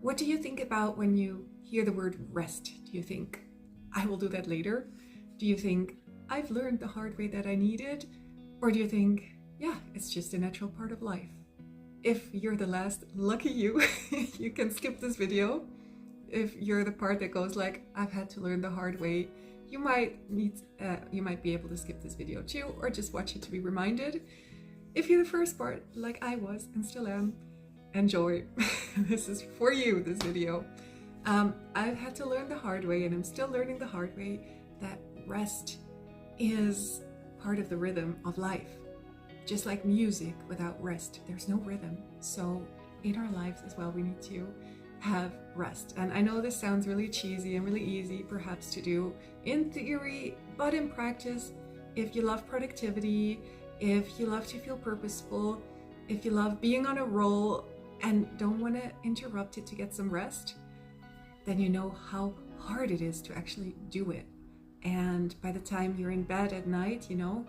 What do you think about when you hear the word rest? Do you think, I will do that later? Do you think, I've learned the hard way that I needed? Or do you think, yeah, it's just a natural part of life? If you're the last, lucky you, you can skip this video. If you're the part that goes like, I've had to learn the hard way, you might be able to skip this video too, or just watch it to be reminded. If you're the first part, like I was and still am, enjoy. This is for you, this video. I've had to learn the hard way, and I'm still learning the hard way, that rest is part of the rhythm of life. Just like music, without rest, there's no rhythm. So in our lives as well, we need to have rest. And I know this sounds really cheesy and really easy perhaps to do in theory, but in practice, if you love productivity, if you love to feel purposeful, if you love being on a roll and don't want to interrupt it to get some rest, then you know how hard it is to actually do it. And by the time you're in bed at night, you know,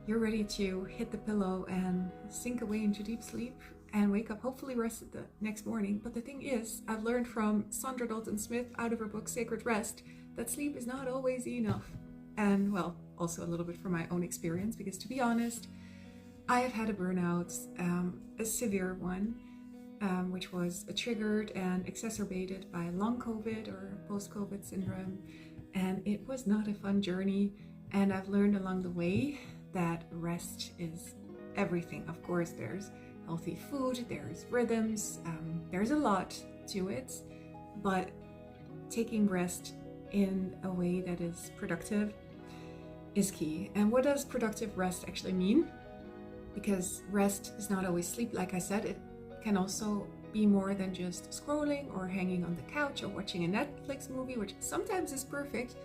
you're ready to hit the pillow and sink away into deep sleep and wake up hopefully rested the next morning. But the thing is, I've learned from Sandra Dalton Smith out of her book Sacred Rest that sleep is not always enough. And well, also a little bit from my own experience, because to be honest, I have had a burnout, a severe one, which was triggered and exacerbated by long COVID or post-COVID syndrome. And it was not a fun journey. And I've learned along the way that rest is everything. Of course, there's healthy food, there's rhythms, there's a lot to it, but taking rest in a way that is productive is key. And what does productive rest actually mean? Because rest is not always sleep, like I said, it can also be more than just scrolling or hanging on the couch or watching a Netflix movie, which sometimes is perfect,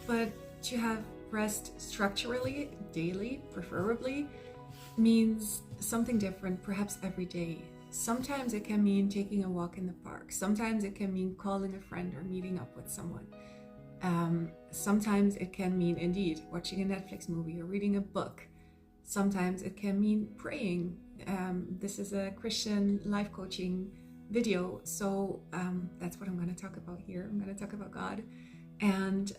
but to have rest structurally, daily, preferably, means something different, perhaps every day. Sometimes it can mean taking a walk in the park. Sometimes it can mean calling a friend or meeting up with someone. Sometimes it can mean indeed watching a Netflix movie or reading a book. Sometimes it can mean praying. This is a Christian life coaching video, so that's what I'm going to talk about here. I'm going to talk about God, and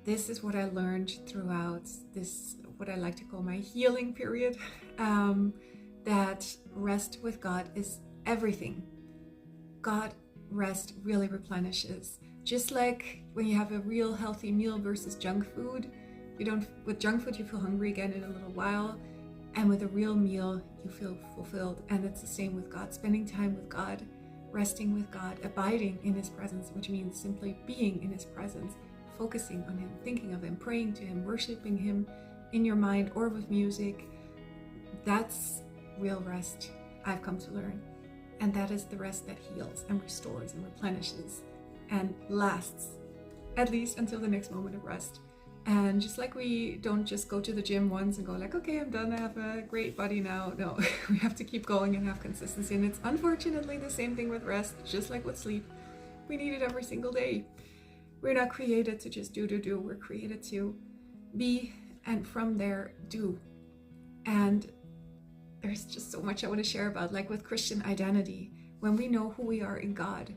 this is what I learned throughout this, what I like to call my healing period, that rest with God is everything. God rest really replenishes. Just like when you have a real healthy meal versus junk food, with junk food you feel hungry again in a little while, and with a real meal you feel fulfilled. And it's the same with God. Spending time with God, resting with God, abiding in His presence, which means simply being in His presence, focusing on Him, thinking of Him, praying to Him, worshiping Him in your mind or with music. That's real rest, I've come to learn. And that is the rest that heals and restores and replenishes and lasts, at least until the next moment of rest. And just like we don't just go to the gym once and go like, okay, I'm done, I have a great body now. No, we have to keep going and have consistency. And it's unfortunately the same thing with rest, just like with sleep. We need it every single day. We're not created to just do. We're created to be, and from there, do. And there's just so much I want to share about, like with Christian identity. When we know who we are in God,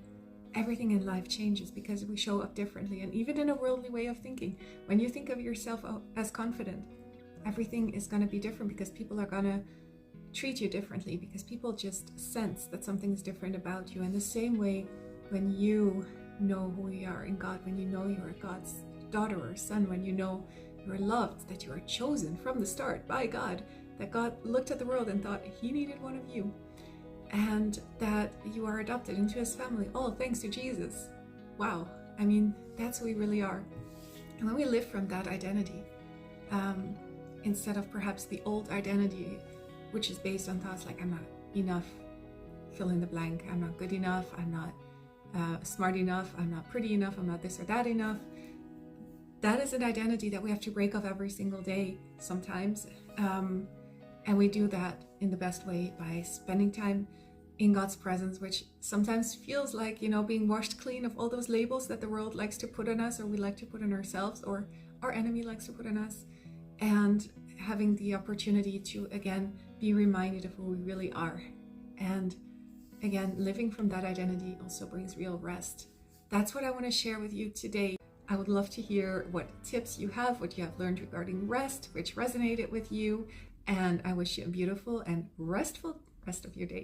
everything in life changes because we show up differently. And even in a worldly way of thinking, when you think of yourself as confident, everything is going to be different because people are going to treat you differently, because people just sense that something's different about you. And the same way, when you know who you are in God, when you know you are God's daughter or son, when you know you are loved, that you are chosen from the start by God, that God looked at the world and thought He needed one of you, and that you are adopted into His family, all thanks to Jesus. Wow, I mean, that's who we really are. And when we live from that identity, instead of perhaps the old identity, which is based on thoughts like, I'm not enough, fill in the blank, I'm not good enough, I'm not smart enough, I'm not pretty enough, I'm not this or that enough. That is an identity that we have to break off every single day sometimes. And we do that in the best way by spending time in God's presence, which sometimes feels like, you know, being washed clean of all those labels that the world likes to put on us, or we like to put on ourselves, or our enemy likes to put on us, and having the opportunity to again be reminded of who we really are. And again, living from that identity also brings real rest. That's what I want to share with you today. I would love to hear what tips you have, what you have learned regarding rest, which resonated with you. And I wish you a beautiful and restful rest of your day.